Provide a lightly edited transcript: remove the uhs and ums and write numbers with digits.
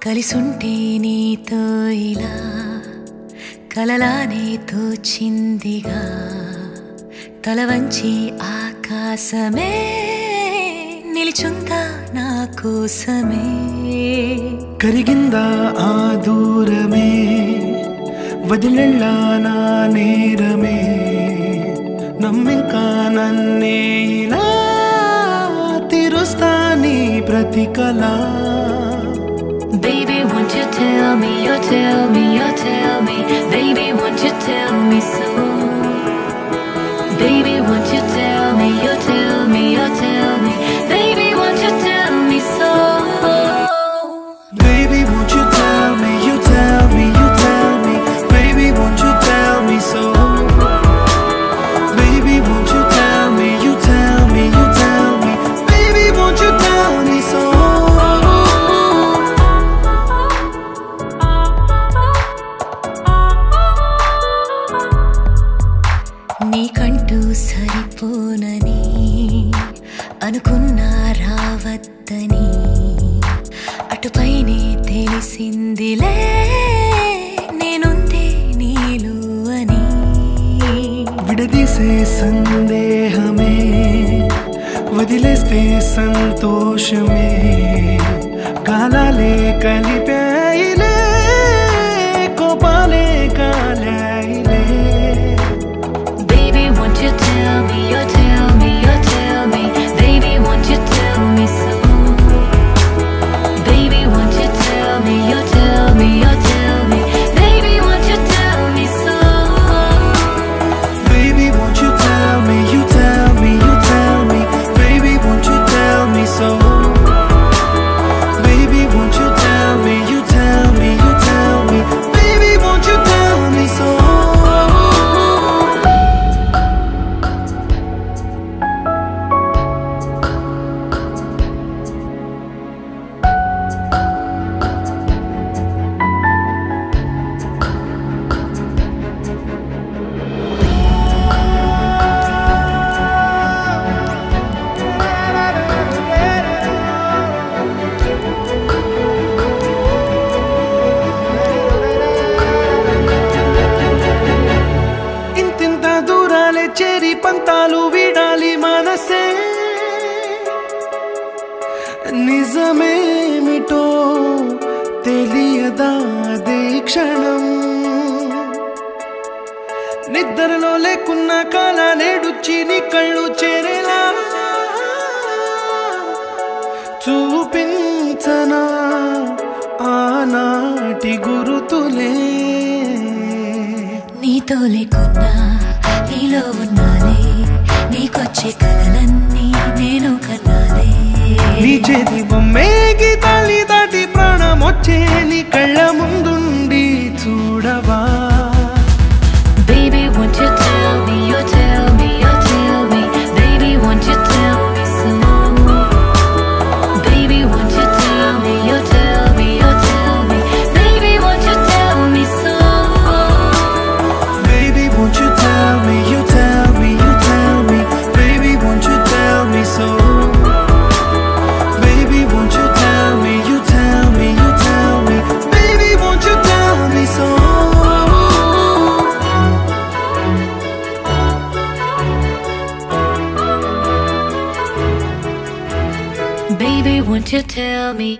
కలిసుంటే నీతో ఇలా కలలానే తోచిందిగా తల వంచి ఆకాశమే నిలిచుందా నా కోసమే కరిగిందా ఆ దూరమే వదిలెళ్ళా నా నేరమే నమ్మింకా నన్నే ఇలా తీరుస్తా నీ ప్రతి కళ Baby, won't you tell me, you tell me, you tell me Baby, won't you tell me so Baby, won't you tell me, you tell me, you tell me Baby, won't you tell me so Baby, won't you tell me, you tell me, you tell me Baby, won't you tell me so Baby, won't you tell me, you tell me, you tell me Baby, won't you tell me so నీకంటూ సరిపోనని అనుకున్నా రావద్దని అటుపైనే తెలిసిందిలే నేనుందే నీలో అని విడదీసే సందేహమే వదిలేస్తే సంతోషమే కాలాలే కలిపాయిలే కోపాలే కాలాయిలే Baby, won't you tell me, you tell me, you tell me Baby, won't you tell me so Baby, won't you tell me, you tell me, you tell me Baby, won't you tell me so Baby, won't you tell me, you tell me, you tell me Baby, won't you tell me so Baby, won't you tell me, you tell me, you tell me Baby, won't you tell me so చేరి పంతాలు వీడాలి మనసే నిజమేమిటో తెలియదా క్షణం నిద్రలో లేకున్న కాల నేడుచ్చి నీ కళ్ళు చేరేలా చూపించనా ఆనాటి గురుతులే నీతో లేకున్నా నీలో ఉన్నాలే నీకొచ్చే కలలన్నీ నేను కన్నాలే నీ చేతి బొమ్మే గీతాలి దాటి ప్రాణం వచ్చే నీ కళ్ళ ముందుండి చూడవా Baby, won't you tell me, you tell me, you tell me Baby, won't you tell me so Baby, won't you tell me, you tell me, you tell me Baby, won't you tell me so Baby, won't you tell me, you tell me, you tell me Baby, won't you tell me so Baby, won't you tell me, you tell me, you tell me Baby, won't you tell me so Baby, won't you tell me